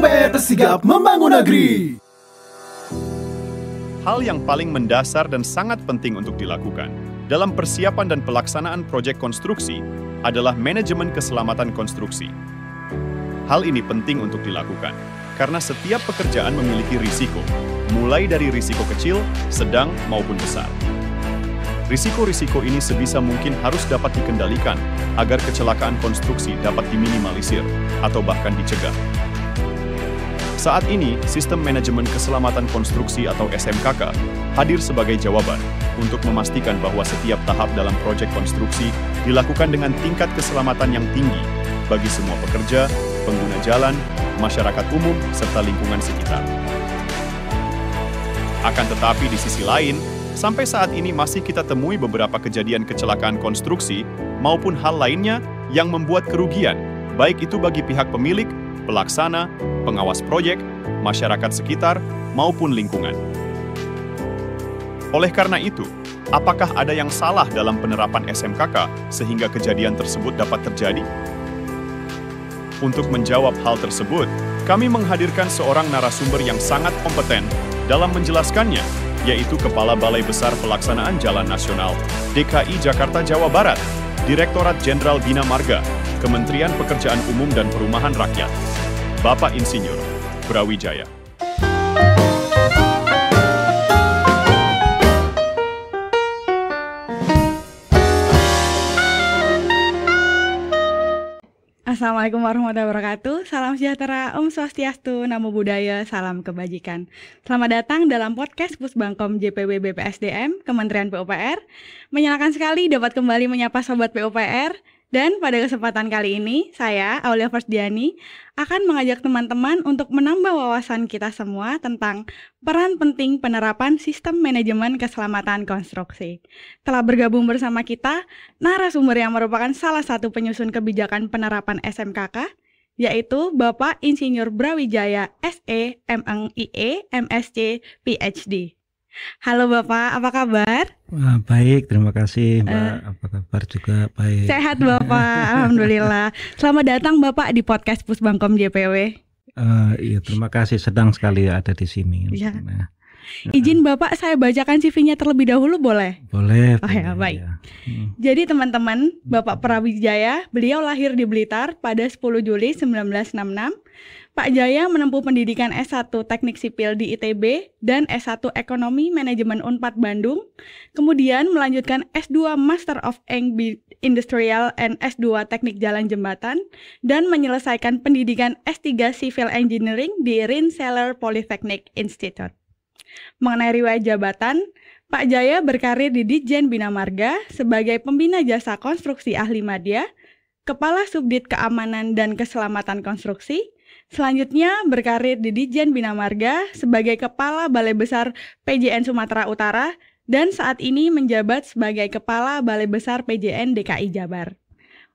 PUPR sigap membangun negeri. Hal yang paling mendasar dan sangat penting untuk dilakukan dalam persiapan dan pelaksanaan proyek konstruksi adalah manajemen keselamatan konstruksi. Hal ini penting untuk dilakukan karena setiap pekerjaan memiliki risiko, mulai dari risiko kecil, sedang, maupun besar. Risiko-risiko ini sebisa mungkin harus dapat dikendalikan agar kecelakaan konstruksi dapat diminimalisir atau bahkan dicegah. Saat ini, Sistem Manajemen Keselamatan Konstruksi atau SMKK hadir sebagai jawaban untuk memastikan bahwa setiap tahap dalam proyek konstruksi dilakukan dengan tingkat keselamatan yang tinggi bagi semua pekerja, pengguna jalan, masyarakat umum, serta lingkungan sekitar. Akan tetapi di sisi lain, sampai saat ini masih kita temui beberapa kejadian kecelakaan konstruksi maupun hal lainnya yang membuat kerugian, baik itu bagi pihak pemilik, pelaksana, pengawas proyek, masyarakat sekitar, maupun lingkungan. Oleh karena itu, apakah ada yang salah dalam penerapan SMKK sehingga kejadian tersebut dapat terjadi? Untuk menjawab hal tersebut, kami menghadirkan seorang narasumber yang sangat kompeten dalam menjelaskannya, yaitu Kepala Balai Besar Pelaksanaan Jalan Nasional DKI Jakarta Jawa Barat, Direktorat Jenderal Bina Marga, Kementerian Pekerjaan Umum dan Perumahan Rakyat, Bapak Insinyur Brawijaya. Assalamualaikum warahmatullahi wabarakatuh. Salam sejahtera, Om Swastiastu, Namo Buddhaya, salam kebajikan. Selamat datang dalam podcast Pusbangkom JPW BPSDM, Kementerian PUPR. Menyenangkan sekali dapat kembali menyapa Sobat PUPR. Dan pada kesempatan kali ini, saya, Aulia Fersdiani, akan mengajak teman-teman untuk menambah wawasan kita semua tentang peran penting penerapan sistem manajemen keselamatan konstruksi. Telah bergabung bersama kita, narasumber yang merupakan salah satu penyusun kebijakan penerapan SMKK, yaitu Bapak Insinyur Brawijaya SE, MNIE, MSc, PhD. Halo Bapak, apa kabar? Baik, terima kasih Mbak. Apa kabar juga? Baik. Sehat Bapak, Alhamdulillah. Selamat datang Bapak di podcast Pusbangkom JPW. Iya, terima kasih. Sedang sekali ada di sini. Ya. Izin Bapak, saya bacakan CV-nya terlebih dahulu boleh? Boleh. Oh ya, baik. Ya. Jadi teman-teman, Bapak Brawijaya, beliau lahir di Blitar pada 10 Juli 1966. Pak Jaya menempuh pendidikan S1 Teknik Sipil di ITB dan S1 Ekonomi Manajemen Unpad Bandung, kemudian melanjutkan S2 Master of Industrial and S2 Teknik Jalan Jembatan, dan menyelesaikan pendidikan S3 Civil Engineering di Rensselaer Polytechnic Institute. Mengenai riwayat jabatan, Pak Jaya berkarir di Ditjen Bina Marga sebagai Pembina Jasa Konstruksi Ahli Madya, Kepala Subdit Keamanan dan Keselamatan Konstruksi. Selanjutnya berkarir di Ditjen Bina Marga sebagai Kepala Balai Besar PJN Sumatera Utara dan saat ini menjabat sebagai Kepala Balai Besar PJN DKI Jabar.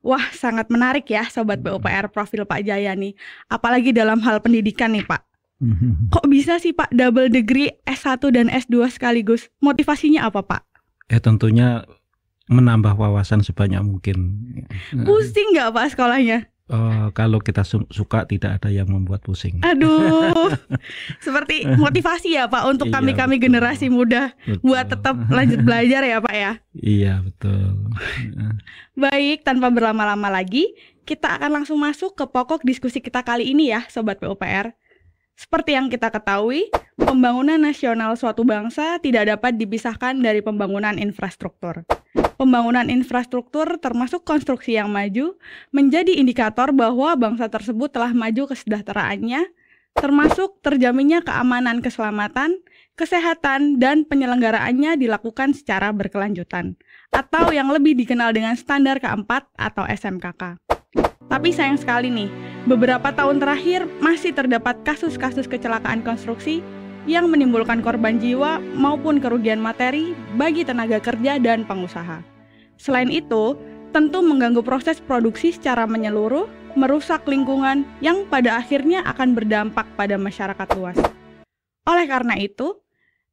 Wah, sangat menarik ya Sobat PUPR profil Pak Jaya nih, apalagi dalam hal pendidikan nih Pak. Kok bisa sih Pak double degree S1 dan S2 sekaligus? Motivasinya apa Pak? Ya tentunya menambah wawasan sebanyak mungkin. Pusing nggak Pak sekolahnya? Kalau kita suka tidak ada yang membuat pusing. Aduh, seperti motivasi ya Pak untuk kami-kami generasi muda buat tetap lanjut belajar ya Pak ya. Iya betul. Baik, tanpa berlama-lama lagi, kita akan langsung masuk ke pokok diskusi kita kali ini ya Sobat PUPR. Seperti yang kita ketahui, pembangunan nasional suatu bangsa tidak dapat dipisahkan dari pembangunan infrastruktur. Pembangunan infrastruktur termasuk konstruksi yang maju menjadi indikator bahwa bangsa tersebut telah maju kesejahteraannya, termasuk terjaminnya keamanan keselamatan, kesehatan, dan penyelenggaraannya dilakukan secara berkelanjutan, atau yang lebih dikenal dengan standar keempat atau SMKK. Tapi sayang sekali nih, beberapa tahun terakhir masih terdapat kasus-kasus kecelakaan konstruksi yang menimbulkan korban jiwa maupun kerugian materi bagi tenaga kerja dan pengusaha. Selain itu, tentu mengganggu proses produksi secara menyeluruh, merusak lingkungan yang pada akhirnya akan berdampak pada masyarakat luas. Oleh karena itu,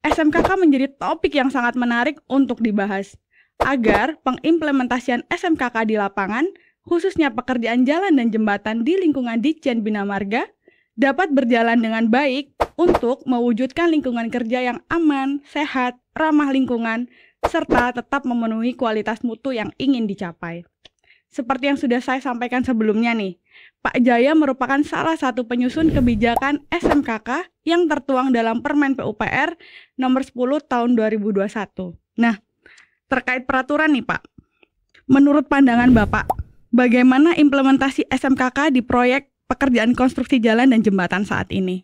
SMKK menjadi topik yang sangat menarik untuk dibahas, agar pengimplementasian SMKK di lapangan, khususnya pekerjaan jalan dan jembatan di lingkungan Ditjen Bina Marga, dapat berjalan dengan baik untuk mewujudkan lingkungan kerja yang aman, sehat, ramah lingkungan, serta tetap memenuhi kualitas mutu yang ingin dicapai. Seperti yang sudah saya sampaikan sebelumnya nih, Pak Jaya merupakan salah satu penyusun kebijakan SMKK yang tertuang dalam Permen PUPR nomor 10 tahun 2021. Nah, terkait peraturan nih Pak, menurut pandangan Bapak, bagaimana implementasi SMKK di proyek pekerjaan konstruksi jalan dan jembatan saat ini?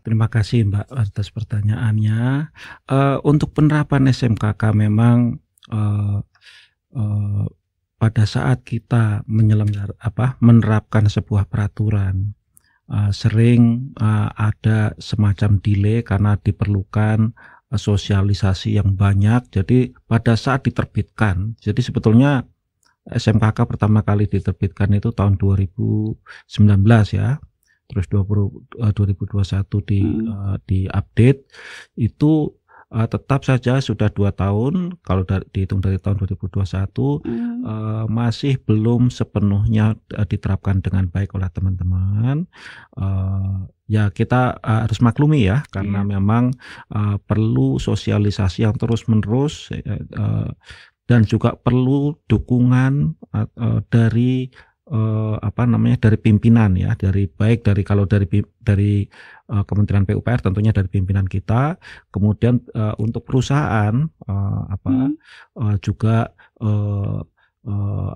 Terima kasih Mbak atas pertanyaannya. Untuk penerapan SMKK memang pada saat kita menerapkan sebuah peraturan, sering ada semacam delay karena diperlukan sosialisasi yang banyak. Jadi pada saat diterbitkan, jadi sebetulnya SMKK pertama kali diterbitkan itu tahun 2019 ya, terus 2021 di update itu. Tetap saja sudah 2 tahun, kalau dihitung dari tahun 2021 masih belum sepenuhnya diterapkan dengan baik oleh teman-teman. Ya kita harus maklumi ya, karena memang perlu sosialisasi yang terus-menerus dan juga perlu dukungan dari dari pimpinan ya, dari Kementerian PUPR tentunya dari pimpinan kita, kemudian untuk perusahaan juga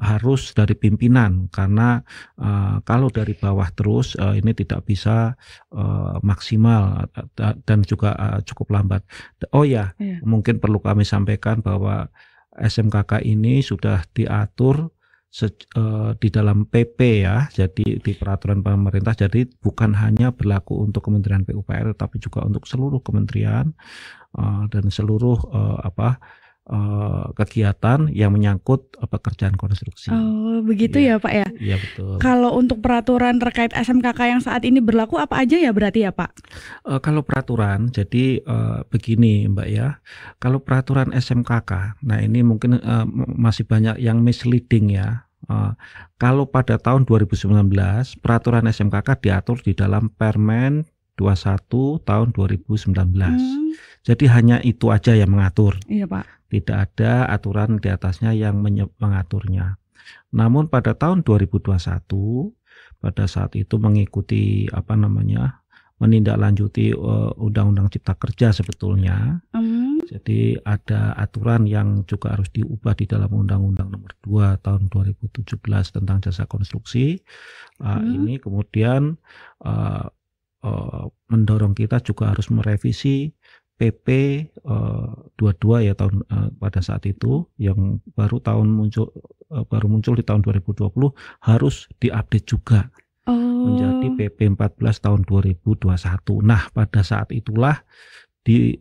harus dari pimpinan, karena kalau dari bawah terus ini tidak bisa maksimal dan juga cukup lambat. Mungkin perlu kami sampaikan bahwa SMKK ini sudah diatur di dalam PP ya, jadi di peraturan pemerintah, jadi bukan hanya berlaku untuk Kementerian PUPR tapi juga untuk seluruh kementerian dan seluruh kegiatan yang menyangkut pekerjaan konstruksi. Oh, begitu ya Pak ya? Iya betul. Kalau untuk peraturan terkait SMKK yang saat ini berlaku apa aja ya berarti ya Pak? Kalau peraturan, jadi begini Mbak ya, kalau peraturan SMKK, nah ini mungkin masih banyak yang misleading ya. Kalau pada tahun 2019 peraturan SMKK diatur di dalam Permen 21 tahun 2019. Jadi hanya itu aja yang mengatur. Iya Pak. Tidak ada aturan di atasnya yang mengaturnya. Namun pada tahun 2021 pada saat itu mengikuti menindaklanjuti Undang-Undang Cipta Kerja sebetulnya. Jadi ada aturan yang juga harus diubah di dalam Undang-Undang Nomor 2 tahun 2017 tentang jasa konstruksi. Ini kemudian mendorong kita juga harus merevisi PP 22 ya tahun pada saat itu, yang baru muncul di tahun 2020, harus diupdate juga menjadi PP 14 tahun 2021. Nah, pada saat itulah di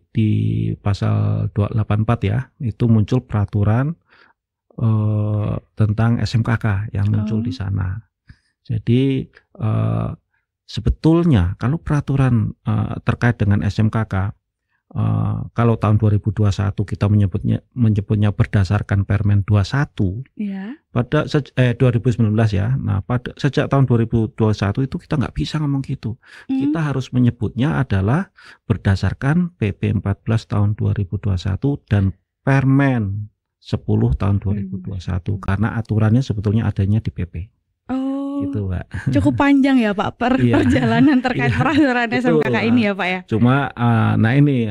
pasal 284 ya, itu muncul peraturan tentang SMKK yang muncul di sana. Jadi sebetulnya kalau peraturan terkait dengan SMKK, kalau tahun 2021 kita menyebutnya berdasarkan Permen 21 pada 2019 ya. Nah, sejak tahun 2021 itu kita nggak bisa ngomong gitu. Kita harus menyebutnya adalah berdasarkan PP 14 tahun 2021 dan Permen 10 tahun 2021 karena aturannya sebetulnya adanya di PP. Gitu, Pak. Cukup panjang ya Pak perjalanan terkait peraturan SMKK ini ya Pak ya. Cuma nah ini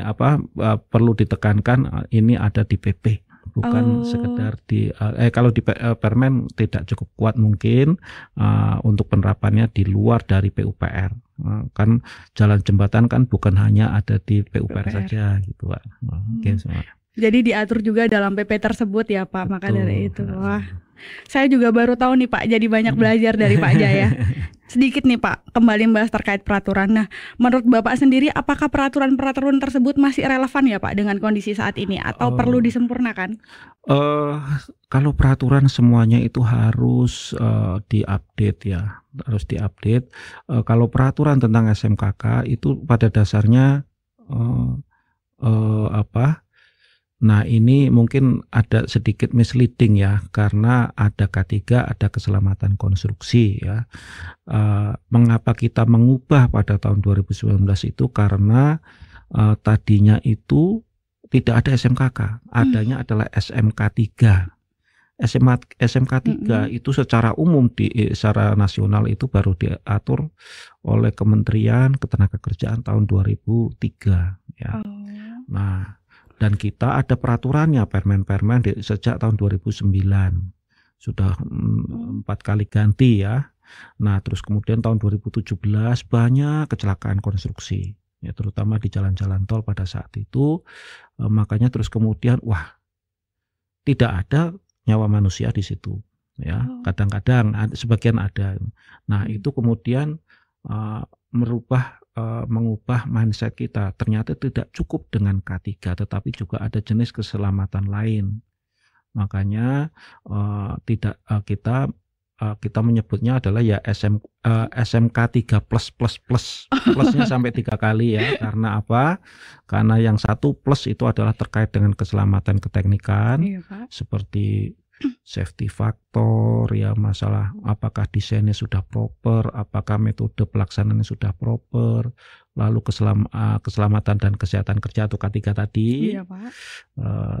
perlu ditekankan, ini ada di PP, bukan sekedar di kalau di Permen tidak cukup kuat mungkin untuk penerapannya di luar dari PUPR. Kan jalan jembatan kan bukan hanya ada di PUPR saja gitu Pak. Jadi diatur juga dalam PP tersebut ya Pak. Betul. Maka dari itu saya juga baru tahu nih Pak, jadi banyak belajar dari Pak Jaya. Sedikit nih Pak, kembali membahas terkait peraturan. Nah, menurut Bapak sendiri apakah peraturan-peraturan tersebut masih relevan ya Pak dengan kondisi saat ini atau perlu disempurnakan? Kalau peraturan semuanya itu harus diupdate ya, harus diupdate. Kalau peraturan tentang SMKK itu pada dasarnya Nah, ini mungkin ada sedikit misleading ya, karena ada K3, ada keselamatan konstruksi ya. Mengapa kita mengubah pada tahun 2019 itu karena tadinya itu tidak ada SMKK, adanya adalah SMK3. SMK3 itu secara umum secara nasional itu baru diatur oleh Kementerian Ketenagakerjaan tahun 2003 ya. Nah, dan kita ada peraturannya permen sejak tahun 2009. Sudah 4 kali ganti ya. Nah, terus kemudian tahun 2017 banyak kecelakaan konstruksi ya, terutama di jalan-jalan tol pada saat itu. Makanya terus kemudian tidak ada nyawa manusia di situ ya. Kadang-kadang sebagian ada. Nah, itu kemudian mengubah mindset kita. Ternyata tidak cukup dengan K3, tetapi juga ada jenis keselamatan lain. Makanya kita menyebutnya adalah ya SMK3 plusnya sampai 3 kali ya. Karena apa? Karena yang satu plus itu adalah terkait dengan keselamatan keteknikan, seperti safety factor ya, masalah apakah desainnya sudah proper, apakah metode pelaksanaannya sudah proper, lalu keselamatan dan kesehatan kerja atau K3 tadi. Iya, Pak.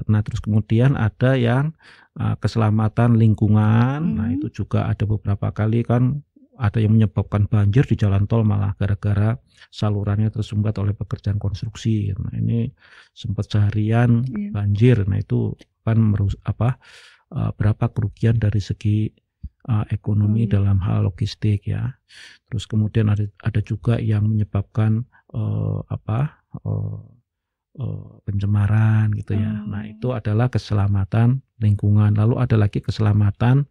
Nah, terus kemudian ada yang keselamatan lingkungan. Nah, itu juga ada beberapa kali kan ada yang menyebabkan banjir di jalan tol malah gara-gara salurannya tersumbat oleh pekerjaan konstruksi. Nah, ini sempat seharian banjir. Nah, itu kan berapa kerugian dari segi ekonomi dalam hal logistik ya. Terus kemudian ada juga yang menyebabkan pencemaran gitu ya. Nah, itu adalah keselamatan lingkungan. Lalu ada lagi keselamatan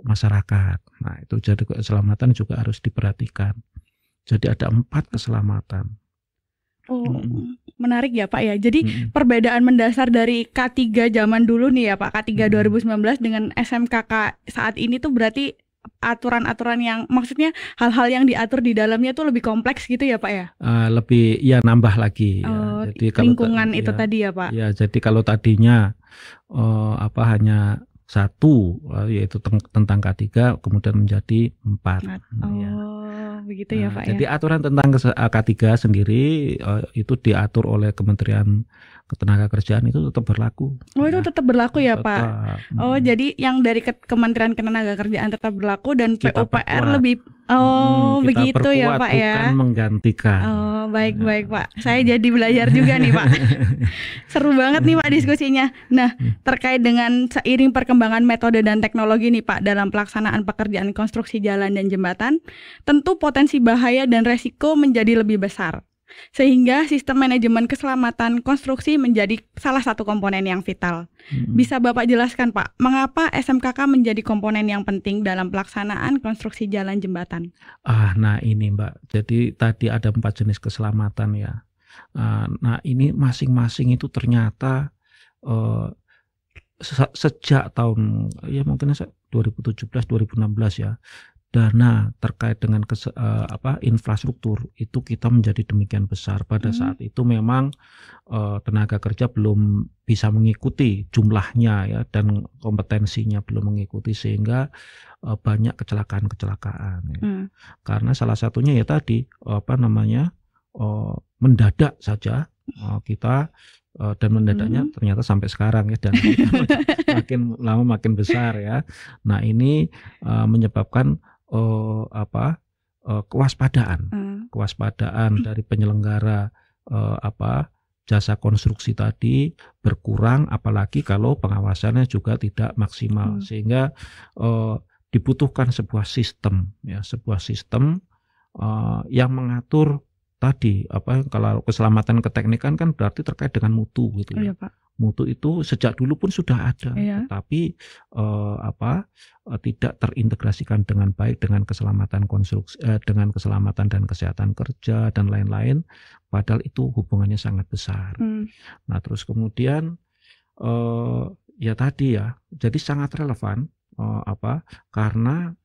masyarakat. Nah, itu jadi keselamatan juga harus diperhatikan. Jadi ada 4 keselamatan. Menarik ya Pak ya. Jadi perbedaan mendasar dari K3 zaman dulu nih ya Pak, K3 2019 dengan SMKK saat ini tuh berarti aturan-aturan yang maksudnya hal-hal yang diatur di dalamnya tuh lebih kompleks gitu ya Pak ya? Lebih ya nambah lagi ya. Jadi kalau lingkungan itu tadi ya Pak? Ya, jadi kalau tadinya hanya 1 yaitu tentang K3 kemudian menjadi 4. Ya. Begitu ya Pak jadi ya. aturan tentang K3 sendiri itu diatur oleh Kementerian Ketenagakerjaan itu tetap berlaku. Itu tetap berlaku ya tetap. Pak. Jadi yang dari Kementerian Ketenagakerjaan tetap berlaku dan PUPR lebih begitu ya Pak ya. Bukan menggantikan. Baik Pak. Saya jadi belajar juga nih Pak. Seru banget nih Pak diskusinya. Nah, terkait dengan seiring perkembangan metode dan teknologi nih Pak dalam pelaksanaan pekerjaan konstruksi jalan dan jembatan, tentu potensi bahaya dan resiko menjadi lebih besar. Sehingga sistem manajemen keselamatan konstruksi menjadi salah satu komponen yang vital. Bisa Bapak jelaskan Pak, mengapa SMKK menjadi komponen yang penting dalam pelaksanaan konstruksi jalan jembatan? Nah ini Mbak, jadi tadi ada 4 jenis keselamatan ya. Nah ini masing-masing itu ternyata sejak tahun ya mungkin 2017-2016 ya, dana terkait dengan infrastruktur itu kita menjadi demikian besar. Pada saat itu memang tenaga kerja belum bisa mengikuti jumlahnya ya, dan kompetensinya belum mengikuti, sehingga banyak kecelakaan ya. Karena salah satunya ya tadi mendadak saja kita dan mendadaknya ternyata sampai sekarang ya, dan makin lama makin besar ya. Nah ini menyebabkan kewaspadaan dari penyelenggara jasa konstruksi tadi berkurang, apalagi kalau pengawasannya juga tidak maksimal, sehingga dibutuhkan sebuah sistem yang mengatur tadi kalau keselamatan keteknikan kan berarti terkait dengan mutu gitu ya. Pak. Mutu itu sejak dulu pun sudah ada, tetapi tidak terintegrasikan dengan baik dengan keselamatan konstruksi, dengan keselamatan dan kesehatan kerja dan lain-lain, padahal itu hubungannya sangat besar. Nah terus kemudian ya tadi ya, jadi sangat relevan karena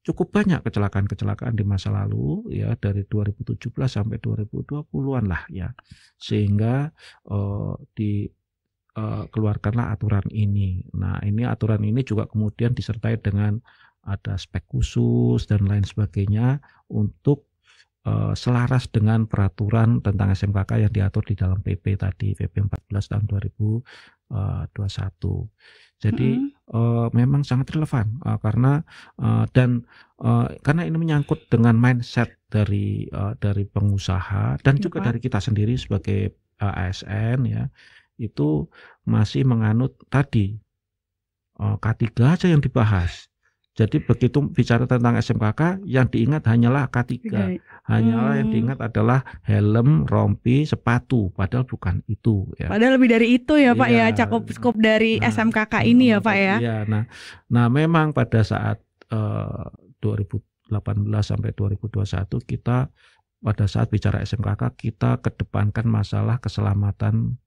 cukup banyak kecelakaan-kecelakaan di masa lalu ya, dari 2017 sampai 2020-an lah ya, sehingga keluarkanlah aturan ini. Nah, ini aturan ini juga kemudian disertai dengan ada spek khusus dan lain sebagainya untuk selaras dengan peraturan tentang SMKK yang diatur di dalam PP tadi, PP 14 tahun 2021. Jadi memang sangat relevan karena ini menyangkut dengan mindset dari pengusaha dan juga dari kita sendiri sebagai ASN ya, itu masih menganut tadi K3 aja yang dibahas. Jadi begitu bicara tentang SMKK, yang diingat hanyalah K3. Hanyalah yang diingat adalah helm, rompi, sepatu. Padahal bukan itu ya. Padahal lebih dari itu ya Pak ya, cakup skop dari SMKK ini ya Pak ya. Iya, nah memang pada saat 2018 sampai 2021 kita pada saat bicara SMKK kita kedepankan masalah keselamatan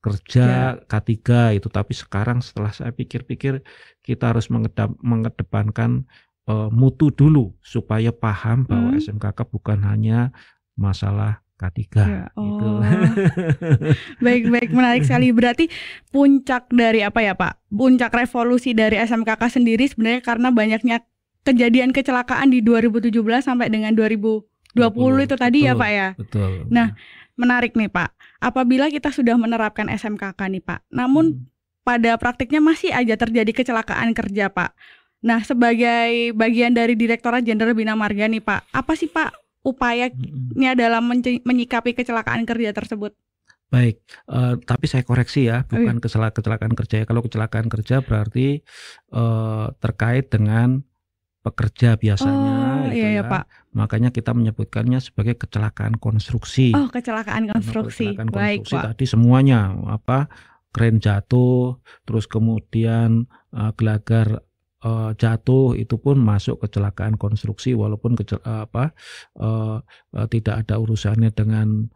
kerja K3 itu, tapi sekarang setelah saya pikir-pikir kita harus mengedepankan mutu dulu supaya paham bahwa SMKK bukan hanya masalah K3 gitu. Baik, menarik sekali. Berarti puncak dari apa ya Pak? Puncak revolusi dari SMKK sendiri sebenarnya karena banyaknya kejadian kecelakaan di 2017 sampai dengan 2020 itu tadi ya Pak ya. Betul. Nah, menarik nih Pak. Apabila kita sudah menerapkan SMKK nih Pak, namun pada praktiknya masih aja terjadi kecelakaan kerja Pak. Nah, sebagai bagian dari Direktorat Jenderal Bina Marga nih Pak, apa sih Pak upayanya dalam menyikapi kecelakaan kerja tersebut? Baik, tapi saya koreksi ya, bukan kecelakaan kerja. Kalau kecelakaan kerja berarti terkait dengan pekerja biasanya gitu ya. Pak. Makanya kita menyebutkannya sebagai kecelakaan konstruksi. Oh, kecelakaan konstruksi. Baik, Pak. Tadi semuanya kren jatuh, terus kemudian gelagar jatuh, itu pun masuk kecelakaan konstruksi walaupun tidak ada urusannya dengan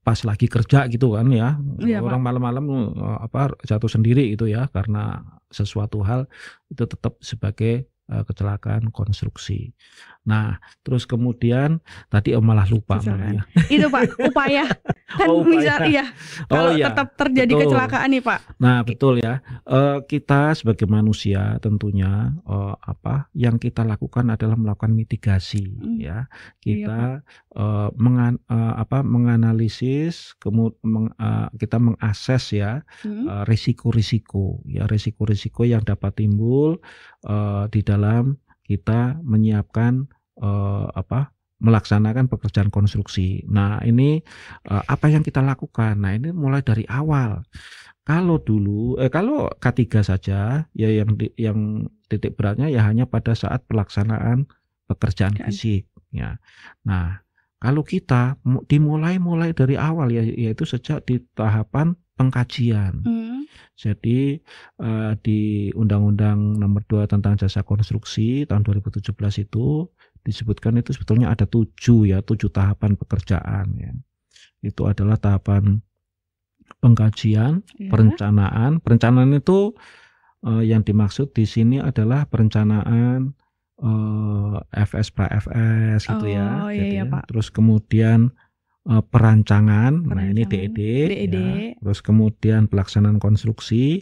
pas lagi kerja gitu kan ya. Orang malam-malam jatuh sendiri itu ya karena sesuatu hal, itu tetap sebagai kecelakaan konstruksi. Nah, terus kemudian tadi malah lupa ya. Itu Pak, upaya kan bisa kalau tetap terjadi kecelakaan nih Pak. Nah, betul ya. Kita sebagai manusia tentunya yang kita lakukan adalah melakukan mitigasi ya. Kita menganalisis, kita mengakses ya risiko-risiko yang dapat timbul di dalam kita menyiapkan melaksanakan pekerjaan konstruksi. Nah, ini apa yang kita lakukan? Nah, ini mulai dari awal. Kalau K3 saja ya, yang titik beratnya ya hanya pada saat pelaksanaan pekerjaan fisik ya. Nah, kalau kita dimulai dari awal ya, yaitu sejak di tahapan pengkajian. Jadi di Undang-Undang Nomor 2 tentang Jasa Konstruksi tahun 2017 itu disebutkan itu sebetulnya ada 7 tahapan pekerjaan ya. Itu adalah tahapan pengkajian, perencanaan. Perencanaan itu yang dimaksud di sini adalah perencanaan FS pra-FS gitu ya. Jadi, Pak. Terus kemudian perancangan, nah ini DED. Ya. Terus kemudian pelaksanaan konstruksi.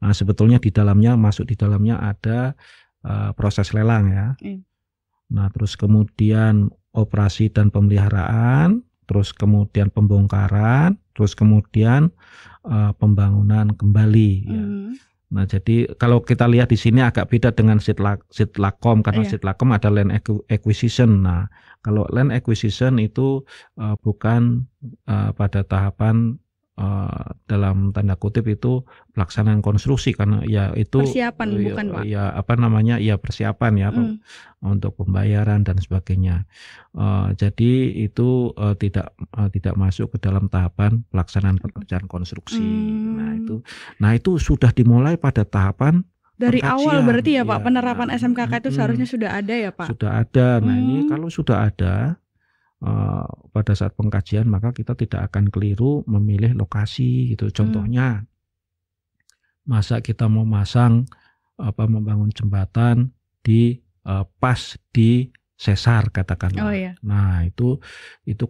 Nah, sebetulnya masuk di dalamnya ada proses lelang ya. Nah, terus kemudian operasi dan pemeliharaan, terus kemudian pembongkaran, terus kemudian pembangunan kembali ya. Nah, jadi kalau kita lihat di sini agak beda dengan Sitlakom karena Sitlakom ada land acquisition. Nah, kalau land acquisition itu bukan pada tahapan dalam tanda kutip itu pelaksanaan konstruksi karena ya itu persiapan bukan Pak. Ya persiapan ya untuk pembayaran dan sebagainya. Jadi itu tidak masuk ke dalam tahapan pelaksanaan pekerjaan konstruksi. Nah, itu sudah dimulai pada tahapan dari pengkajian. Awal berarti ya Pak, penerapan SMKK itu seharusnya sudah ada ya Pak. Sudah ada. Nah, ini kalau sudah ada pada saat pengkajian maka kita tidak akan keliru memilih lokasi gitu. Contohnya masa kita mau membangun jembatan di pas di sesar katakanlah. Oh iya. Nah, itu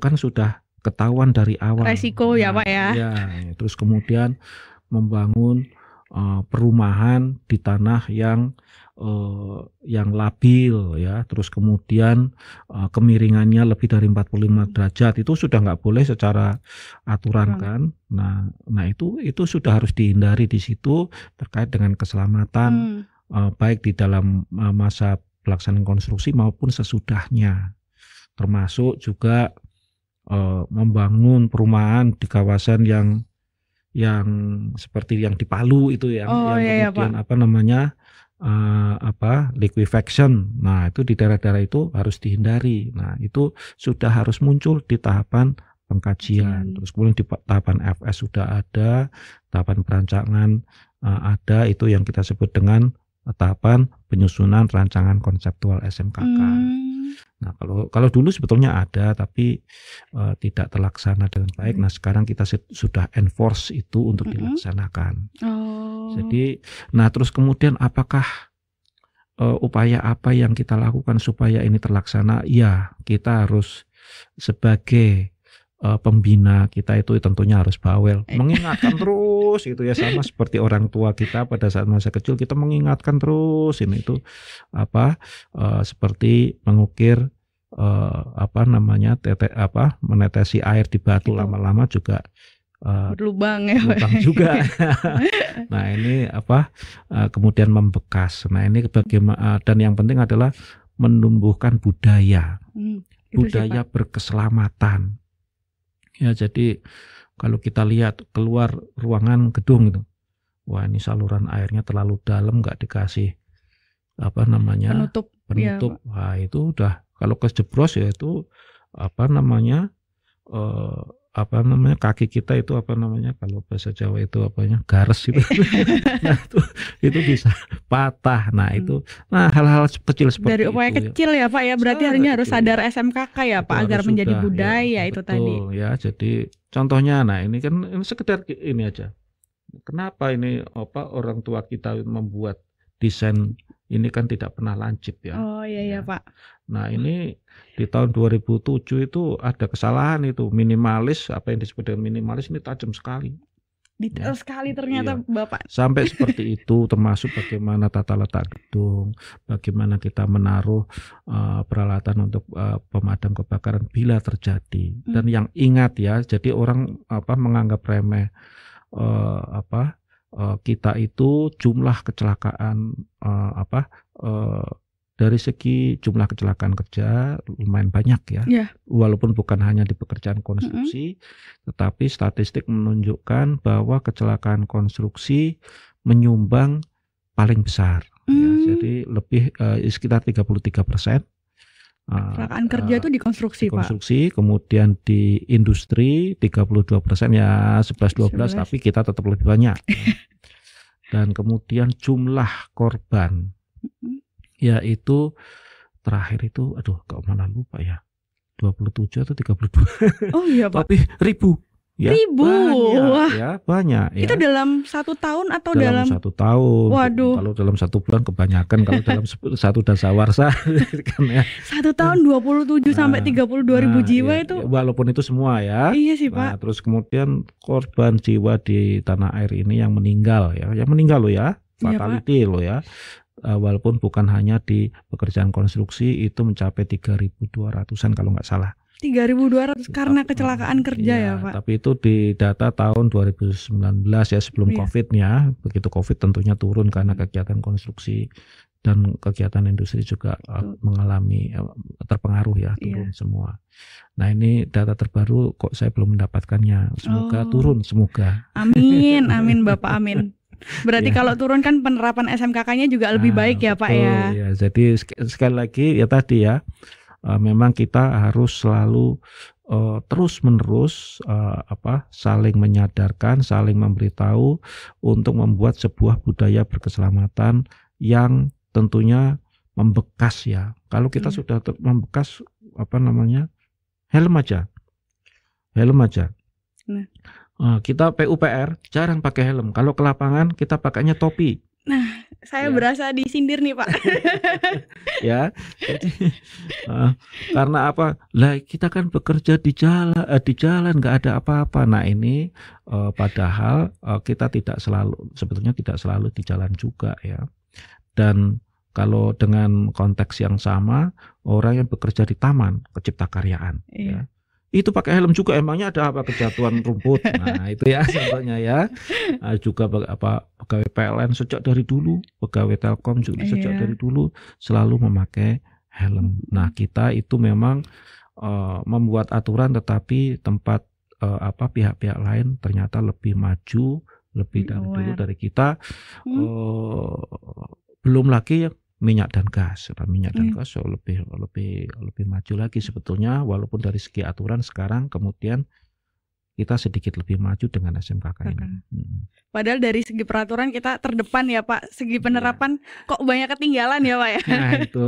kan sudah ketahuan dari awal. Resiko ya, Pak ya. Ya, terus kemudian membangun perumahan di tanah yang labil ya, terus kemudian kemiringannya lebih dari 45 derajat itu sudah nggak boleh secara aturan kan. Nah itu sudah harus dihindari di situ terkait dengan keselamatan baik di dalam masa pelaksanaan konstruksi maupun sesudahnya, termasuk juga membangun perumahan di kawasan yang seperti yang di Palu itu yang kemudian liquefaction. Nah, itu di daerah-daerah itu harus dihindari. Nah, itu sudah harus muncul di tahapan pengkajian. Terus kemudian di tahapan FS sudah ada, tahapan perancangan ada, itu yang kita sebut dengan tahapan penyusunan rancangan konseptual SMKK. Nah, kalau dulu sebetulnya ada tapi tidak terlaksana dengan baik. Nah, sekarang kita sudah enforce itu untuk dilaksanakan. Jadi, nah terus kemudian apakah upaya apa yang kita lakukan supaya ini terlaksana? Ya, kita harus sebagai pembina kita itu tentunya harus bawel, mengingatkan terus gitu ya, sama seperti orang tua kita pada saat masa kecil kita mengingatkan terus ini itu seperti mengukir menetesi air di batu, lama-lama juga berlubang ya. Lubang juga. Nah, ini kemudian membekas. Nah, ini bagaimana, dan yang penting adalah menumbuhkan budaya berkeselamatan. Ya, jadi kalau kita lihat keluar ruangan gedung itu, wah ini saluran airnya terlalu dalam, nggak dikasih penutup. Ya, wah itu udah, kalau kejeblos ya itu kaki kita itu kalau bahasa Jawa itu gares itu. Nah, itu bisa patah. Nah, hal-hal kecil seperti dari upaya itu kecil ya Pak ya, berarti harus sadar SMKK ya Pak, agar menjadi budaya ya, itu betul, tadi. Ya, jadi contohnya, nah ini kan sekedar ini aja. Kenapa ini orang tua kita membuat desain ini kan tidak pernah lancip ya. Oh iya Pak. Nah, ini di tahun 2007 itu ada kesalahan itu, minimalis, apa yang disebut dengan minimalis ini tajam sekali. Detail sekali ternyata Bapak. Sampai seperti itu, termasuk bagaimana tata letak gedung, bagaimana kita menaruh peralatan untuk pemadam kebakaran bila terjadi. Dan yang ingat ya, jadi orang menganggap remeh kita itu jumlah kecelakaan dari segi jumlah kecelakaan kerja lumayan banyak ya. Walaupun bukan hanya di pekerjaan konstruksi, tetapi statistik menunjukkan bahwa kecelakaan konstruksi menyumbang paling besar. Ya, jadi lebih sekitar 33%. Kecelakaan kerja itu di konstruksi, Pak. Kemudian di industri 32%, ya 11-12, tapi kita tetap lebih banyak. Dan kemudian jumlah korban, yaitu terakhir itu, kok malah lupa ya, 27 atau 32. Oh iya Pak. Tapi ribu. Ya, banyak ya. Itu dalam 1 tahun atau dalam 1 tahun? Waduh. Kalau dalam 1 bulan kebanyakan, kalau dalam 1 dasawarsa kan ya. 1 tahun 27 sampai 32 ribu jiwa itu. Walaupun itu semua ya. Iya sih Pak. Nah, terus kemudian korban jiwa di tanah air ini yang meninggal ya, loh ya, fatality loh ya. Walaupun bukan hanya di pekerjaan konstruksi, itu mencapai 3.200-an kalau nggak salah. 3.200 karena kecelakaan kerja ya Pak. Tapi itu di data tahun 2019 ya, sebelum COVID ya. Begitu COVID tentunya turun karena kegiatan konstruksi dan kegiatan industri juga mengalami terpengaruh ya, turun semua. Nah, ini data terbaru kok saya belum mendapatkannya. Semoga turun, semoga. Amin, amin Bapak, amin. Berarti kalau turun kan penerapan SMKK-nya juga lebih baik ya Pak ya. Ya. Jadi sekali lagi ya tadi ya, memang kita harus selalu terus-menerus saling menyadarkan, saling memberitahu untuk membuat sebuah budaya berkeselamatan yang tentunya membekas ya. Kalau kita sudah membekas helm aja. Kita PUPR jarang pakai helm. Kalau ke lapangan kita pakainya topi. Nah, Saya Ya. berasa disindir nih Pak. Ya. Jadi karena apa? Lah kita kan bekerja di jalan nggak ada apa-apa. Nah ini padahal kita sebetulnya tidak selalu di jalan juga ya. Dan kalau dengan konteks yang sama, orang yang bekerja di taman keciptakaryaan, ya, itu pakai helm juga. Emangnya ada apa kejatuhan rumput? Nah itu ya contohnya ya. Juga pegawai PLN sejak dari dulu, pegawai Telkom juga sejak dari dulu selalu memakai helm. Nah kita itu memang membuat aturan, tetapi tempat pihak-pihak lain ternyata lebih maju, lebih dari dulu dari kita. Belum lagi minyak dan gas. Minyak dan gas lebih maju lagi sebetulnya, walaupun dari segi aturan sekarang kemudian kita sedikit lebih maju dengan SMKK ini. Padahal dari segi peraturan kita terdepan ya Pak. Segi penerapan kok banyak ketinggalan ya Pak ya. Nah itu,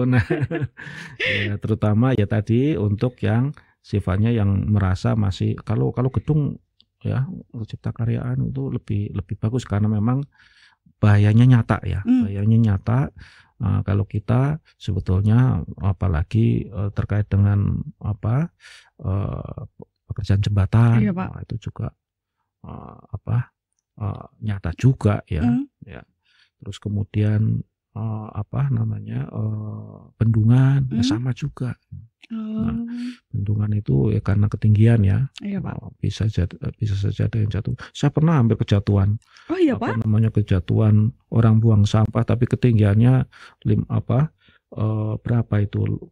ya, terutama ya tadi untuk yang sifatnya yang merasa masih kalau gedung ya cipta karyaan itu lebih bagus karena memang bahayanya nyata ya, bahayanya nyata. Kalau kita sebetulnya apalagi terkait dengan pekerjaan jembatan, itu juga nyata juga ya. Ya. Terus kemudian bendungan ya sama juga. Nah, bendungan itu ya karena ketinggian ya, bisa saja ada yang jatuh. Saya pernah hampir kejatuhan. Oh iya Pak? Kejatuhan orang buang sampah tapi ketinggiannya berapa itu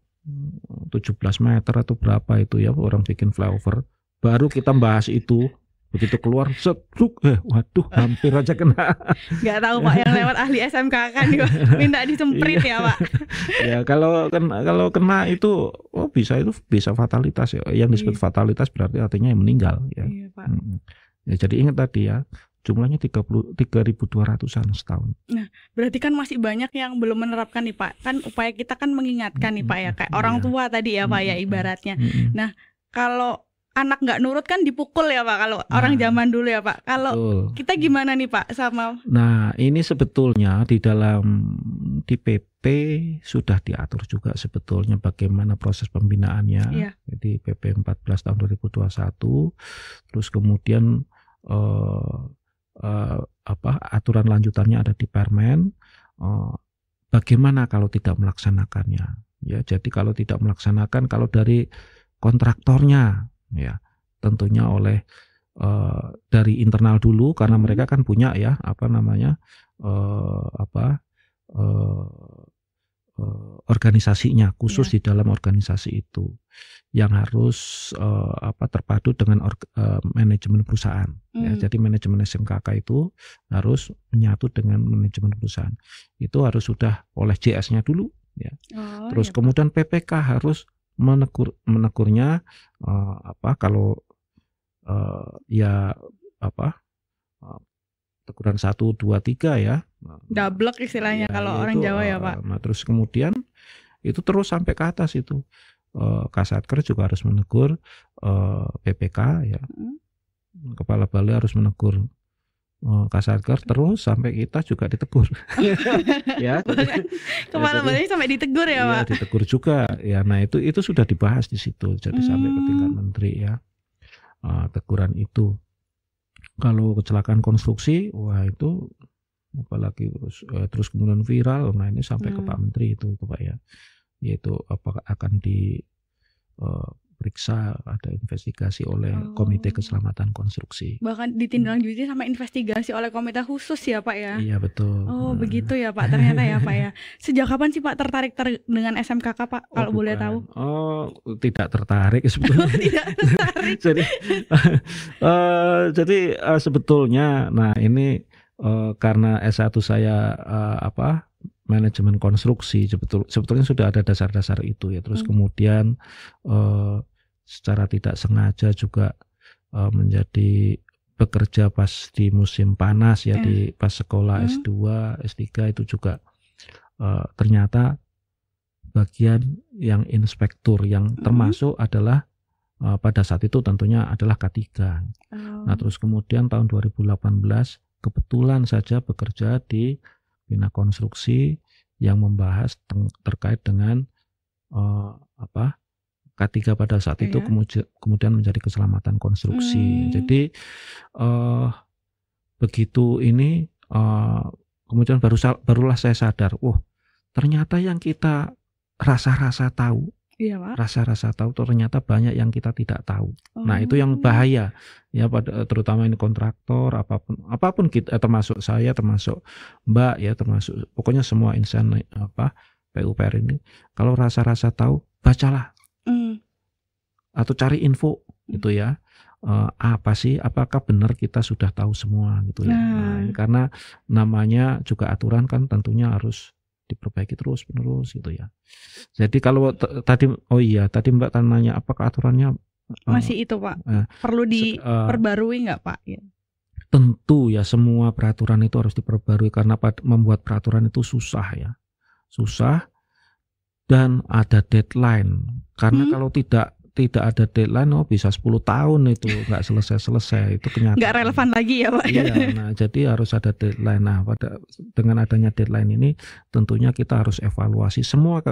17 meter atau berapa itu ya, orang bikin flyover. Baru kita bahas itu. Begitu keluar, waduh, hampir aja kena. Nggak tahu Pak, yang lewat ahli SMK kan minta disemprit ya Pak. Ya kalau kena itu bisa fatalitas ya. Yang disebut fatalitas berarti artinya yang meninggal ya. Iya, Pak. Ya jadi ingat tadi ya, jumlahnya 3.200-an setahun. Nah, berarti kan masih banyak yang belum menerapkan nih Pak. Kan upaya kita kan mengingatkan nih Pak ya, kayak orang tua tadi ya Pak ya ibaratnya. Nah, kalau anak nggak nurut kan dipukul ya Pak, kalau orang zaman dulu ya Pak. Kalau kita gimana nih Pak sama? Nah ini sebetulnya di PP sudah diatur juga sebetulnya bagaimana proses pembinaannya. Jadi PP 14 tahun 2021. Terus kemudian aturan lanjutannya ada di Permen. Bagaimana kalau tidak melaksanakannya? Ya jadi kalau tidak melaksanakan, kalau dari kontraktornya ya tentunya oleh dari internal dulu karena mereka kan punya ya organisasinya khusus di dalam organisasi itu yang harus terpadu dengan manajemen perusahaan ya. Jadi manajemen SMKK itu harus menyatu dengan manajemen perusahaan, itu harus sudah oleh JS-nya dulu ya. Terus kemudian PPK harus menegurnya kalau teguran 1, 2, 3 ya. Dablek istilahnya ya, kalau orang Jawa ya Pak. Nah terus kemudian itu terus sampai ke atas itu. Kasatker juga harus menegur PPK ya. Kepala Balai harus menegur Kasatker, terus sampai kita juga ditegur. Ya, Kepala Balai sampai ditegur ya Pak. Ya, ditegur juga. Ya, nah itu sudah dibahas di situ. Jadi sampai ke tingkat menteri ya. Teguran itu. Kalau kecelakaan konstruksi, wah itu apalagi terus kemudian viral. Nah ini sampai ke Pak Menteri itu Pak ya. Yaitu apakah akan diperiksa, ada investigasi oleh Komite Keselamatan Konstruksi. Bahkan ditindaklanjuti sama investigasi oleh komite khusus ya Pak ya. Iya betul. Oh begitu ya Pak, ternyata ya Pak ya. Sejak kapan sih Pak tertarik dengan SMKK Pak, kalau boleh tahu? Tidak tertarik sebetulnya. Tidak tertarik. Jadi sebetulnya, nah ini karena S1 saya manajemen konstruksi, sebetulnya sudah ada dasar-dasar itu ya. Terus kemudian secara tidak sengaja juga menjadi bekerja pas di musim panas ya, di pas sekolah S2, S3 itu juga ternyata bagian yang inspektur yang termasuk adalah pada saat itu tentunya adalah K3. Nah terus kemudian tahun 2018 kebetulan saja bekerja di Bina Konstruksi yang membahas terkait dengan K3 pada saat itu kemudian menjadi keselamatan konstruksi. Jadi begitu ini kemudian barulah saya sadar, ternyata yang kita rasa-rasa tahu, ternyata banyak yang kita tidak tahu. Nah, itu yang bahaya ya, terutama ini kontraktor, apapun kita, termasuk saya, termasuk Mbak ya, termasuk pokoknya semua insan PUPR ini, kalau rasa-rasa tahu, bacalah atau cari info gitu ya. Apa sih, apakah benar kita sudah tahu semua gitu ya. Nah, ini karena namanya juga aturan kan tentunya harus diperbaiki terus menerus gitu ya. Jadi kalau tadi Mbak nanya apakah aturannya masih itu Pak, perlu diperbarui nggak Pak? Ya. Tentu ya, semua peraturan itu harus diperbarui karena membuat peraturan itu susah ya, dan ada deadline. Karena kalau tidak ada deadline, bisa 10 tahun itu nggak selesai, itu kenyataan. Nggak relevan lagi ya Pak. Iya, nah jadi harus ada deadline. Nah, dengan adanya deadline ini tentunya kita harus evaluasi semua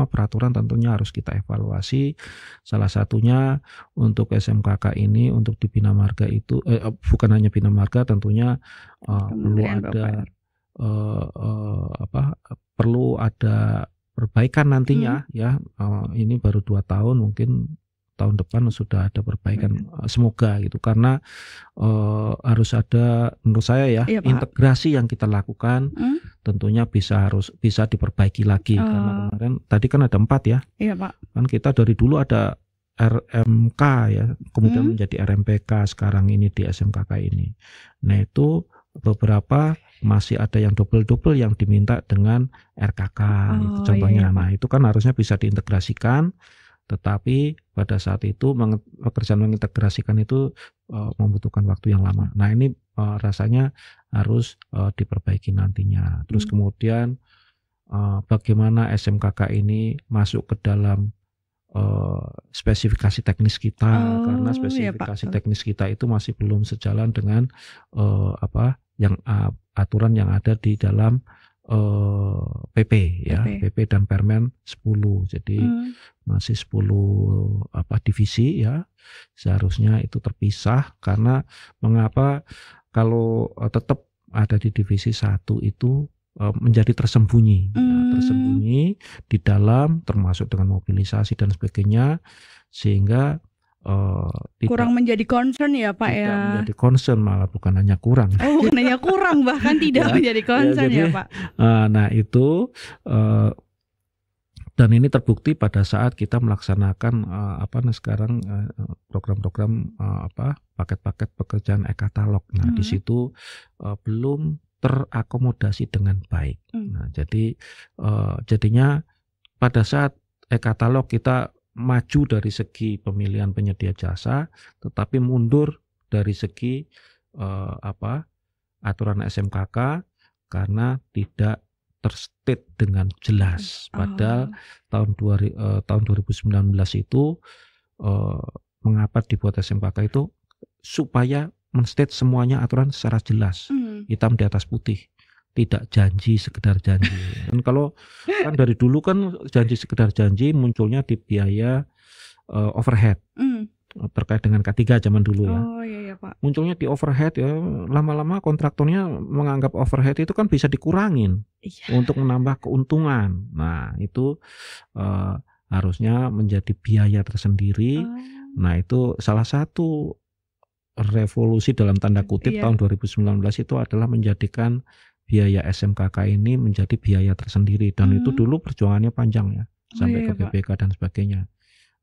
peraturan, tentunya harus kita evaluasi. Salah satunya untuk SMKK ini, untuk di Bina Marga itu bukan hanya Bina Marga, tentunya perlu ada perbaikan nantinya ya. Ini baru 2 tahun, mungkin tahun depan sudah ada perbaikan, semoga gitu, karena harus ada, menurut saya ya, integrasi yang kita lakukan tentunya harus bisa diperbaiki lagi. Karena kemarin tadi kan ada 4 ya. Iya Pak. Kan kita dari dulu ada RMK ya, kemudian menjadi RMPK, sekarang ini di SMKK ini. Nah, itu beberapa masih ada yang double yang diminta dengan RKK itu contohnya. Nah, itu kan harusnya bisa diintegrasikan, tetapi pada saat itu pekerjaan mengintegrasikan itu membutuhkan waktu yang lama. Nah, ini rasanya harus diperbaiki nantinya. Terus kemudian bagaimana SMKK ini masuk ke dalam spesifikasi teknis kita, karena spesifikasi teknis kita itu masih belum sejalan dengan aturan yang ada di dalam PP ya, PP dan Permen 10. Jadi masih 10 divisi ya. Seharusnya itu terpisah, karena mengapa kalau tetap ada di divisi 1 itu menjadi tersembunyi, tersembunyi di dalam, termasuk dengan mobilisasi dan sebagainya, sehingga kurang menjadi concern ya Pak ya. Tidak menjadi concern, malah bukan hanya kurang. Bukan hanya kurang, bahkan tidak menjadi concern ya Pak. Nah itu dan ini terbukti pada saat kita melaksanakan sekarang program-program paket-paket pekerjaan e-katalog. Nah di situ belum terakomodasi dengan baik. Nah jadinya pada saat e-katalog kita maju dari segi pemilihan penyedia jasa, tetapi mundur dari segi aturan SMKK karena tidak terstate dengan jelas. Padahal tahun 2019 itu mengapa dibuat SMKK itu supaya menstate semuanya aturan secara jelas, hitam di atas putih. Tidak sekedar janji. Dan kalau kan dari dulu kan janji sekedar janji munculnya di biaya overhead terkait dengan K3 zaman dulu ya. Iya Pak. Munculnya di overhead ya, lama-lama kontraktornya menganggap overhead itu kan bisa dikurangin untuk menambah keuntungan. Nah itu harusnya menjadi biaya tersendiri. Nah itu salah satu revolusi dalam tanda kutip tahun 2019 itu adalah menjadikan biaya SMKK ini menjadi biaya tersendiri, dan itu dulu perjuangannya panjang ya, sampai ke BPK dan sebagainya.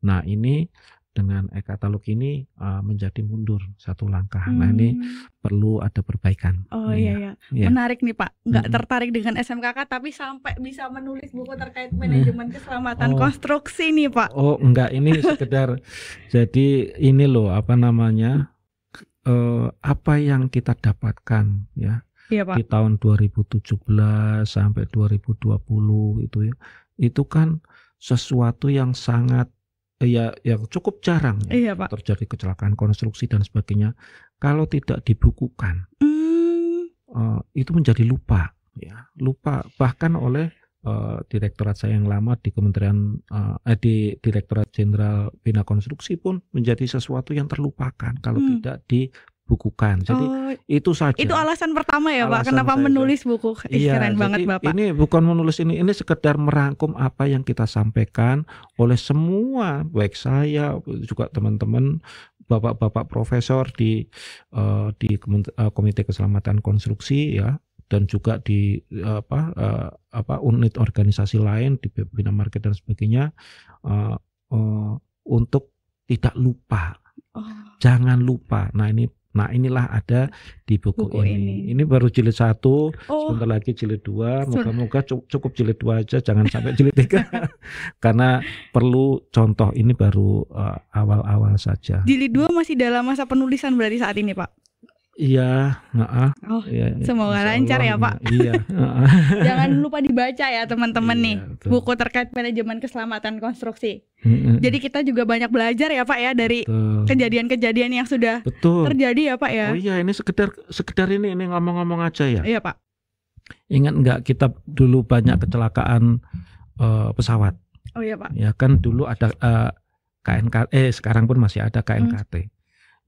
Nah ini dengan e-katalog ini menjadi mundur satu langkah. Nah ini perlu ada perbaikan. Iya. Menarik nih Pak, nggak tertarik dengan SMKK tapi sampai bisa menulis buku terkait manajemen keselamatan konstruksi nih Pak. Enggak, ini sekedar jadi ini loh apa yang kita dapatkan ya. Iya, Pak. Di tahun 2017 sampai 2020 itu ya, itu kan sesuatu yang sangat yang cukup jarang ya, Pak. Terjadi kecelakaan konstruksi dan sebagainya. Kalau tidak dibukukan, itu menjadi lupa ya, lupa bahkan oleh direktorat saya yang lama di Kementerian di Direktorat Jenderal Bina Konstruksi pun menjadi sesuatu yang terlupakan kalau tidak dibukukan. Jadi itu saja. Itu alasan pertama ya Pak, Alasan kenapa saya. menulis buku. Iya, Keren banget jadi Bapak. ini bukan menulis ini sekedar merangkum apa yang kita sampaikan oleh semua, baik saya juga teman-teman bapak-bapak profesor di Komite Keselamatan Konstruksi ya, dan juga di unit organisasi lain di Bina Market dan sebagainya, untuk tidak lupa. Jangan lupa. Nah inilah ada di buku ini. Ini baru jilid 1, sebentar lagi jilid 2. Moga-moga cukup jilid 2 aja, jangan sampai jilid 3. Karena perlu contoh, ini baru awal-awal saja. Jilid 2 masih dalam masa penulisan berarti saat ini Pak? Iya, ya, semoga lancar ya Pak. Iya. Jangan lupa dibaca ya teman-teman nih, betul. buku terkait manajemen keselamatan konstruksi. Jadi kita juga banyak belajar ya Pak ya dari kejadian-kejadian yang sudah terjadi ya Pak ya. Oh iya, ini sekedar ini ngomong-ngomong aja ya. Iya Pak. Ingat nggak kita dulu banyak kecelakaan pesawat? Oh iya Pak. Ya kan dulu ada KNKT, sekarang pun masih ada KNKT.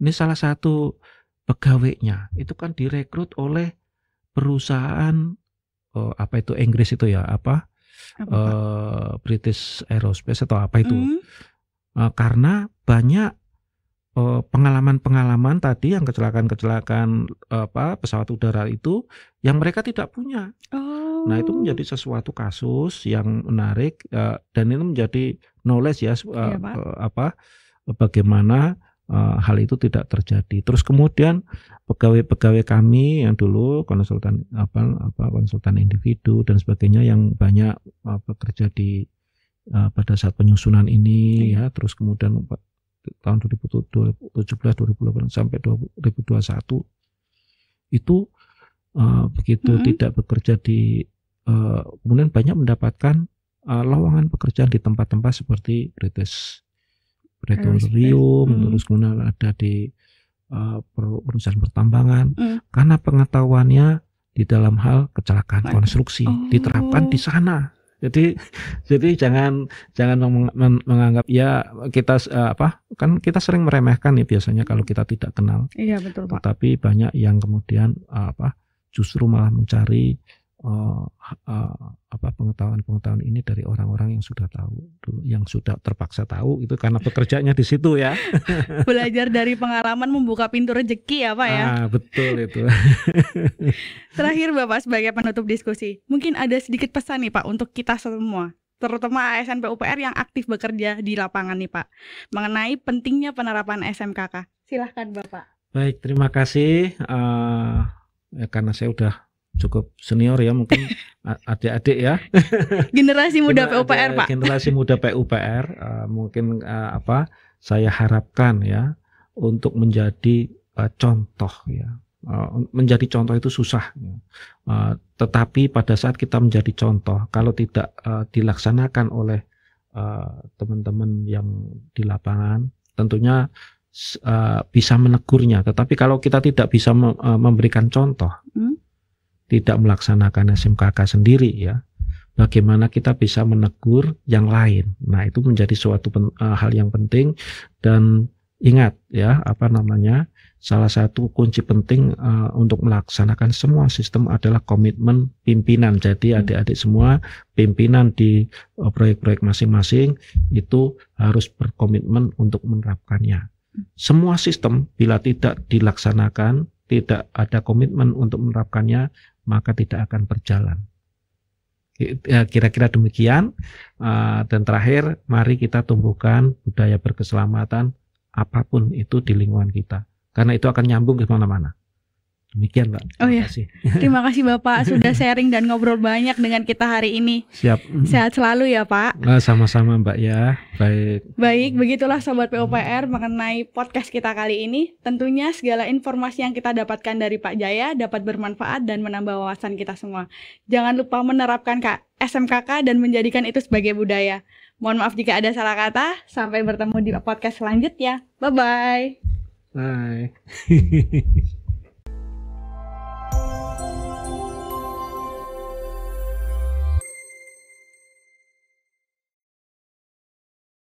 Ini salah satu pegawainya itu kan direkrut oleh perusahaan Inggris itu ya, British Aerospace atau apa itu, karena banyak pengalaman tadi yang kecelakaan pesawat udara itu yang mereka tidak punya. Nah itu menjadi sesuatu kasus yang menarik, dan ini menjadi knowledge ya, bagaimana hal itu tidak terjadi. Terus kemudian pegawai kami yang dulu konsultan individu dan sebagainya yang banyak bekerja di pada saat penyusunan ini ya, terus kemudian tahun 2017, 2018 sampai 2021 itu begitu tidak bekerja di kemudian banyak mendapatkan lowongan pekerjaan di tempat-tempat seperti British Petroleum, terus kemudian ada di perusahaan pertambangan, karena pengetahuannya di dalam hal kecelakaan konstruksi diterapkan di sana. Jadi jangan menganggap ya kita kan kita sering meremehkan ya biasanya kalau kita tidak kenal. Iya betul Pak. Tetapi banyak yang kemudian justru malah mencari pengetahuan ini dari orang-orang yang sudah tahu dulu, yang sudah terpaksa tahu itu karena pekerjaannya di situ ya. Belajar dari pengalaman membuka pintu rezeki ya Pak ya. Betul itu. Terakhir Bapak sebagai penutup diskusi, mungkin ada sedikit pesan nih Pak untuk kita semua, terutama ASN PUPR yang aktif bekerja di lapangan nih Pak, mengenai pentingnya penerapan SMKK. Silahkan Bapak. Baik, terima kasih. Ya, karena saya udah cukup senior ya, mungkin adik-adik ya. Generasi muda PUPR Pak. Generasi muda PUPR, mungkin saya harapkan ya untuk menjadi contoh ya. Menjadi contoh itu susah ya. Tetapi pada saat kita menjadi contoh, kalau tidak dilaksanakan oleh teman-teman yang di lapangan, tentunya bisa menegurnya. Tetapi kalau kita tidak bisa memberikan contoh, tidak melaksanakan SMKK sendiri ya, bagaimana kita bisa menegur yang lain. Nah itu menjadi suatu hal yang penting. Dan ingat ya, salah satu kunci penting untuk melaksanakan semua sistem adalah komitmen pimpinan. Jadi adik-adik semua pimpinan di proyek-proyek masing-masing itu harus berkomitmen untuk menerapkannya. Semua sistem bila tidak dilaksanakan, tidak ada komitmen untuk menerapkannya, maka tidak akan berjalan. Kira-kira demikian. Dan terakhir, mari kita tumbuhkan budaya berkeselamatan apapun itu di lingkungan kita, karena itu akan nyambung ke mana-mana. Demikian Mbak. Terima kasih. Terima kasih Bapak sudah sharing dan ngobrol banyak dengan kita hari ini. Siap. Sehat selalu ya Pak. Sama-sama Mbak ya. Baik, begitulah Sobat PUPR mengenai podcast kita kali ini. Tentunya segala informasi yang kita dapatkan dari Pak Jaya dapat bermanfaat dan menambah wawasan kita semua. Jangan lupa menerapkan SMKK dan menjadikan itu sebagai budaya. Mohon maaf jika ada salah kata. Sampai bertemu di podcast selanjutnya. Bye-bye. Bye.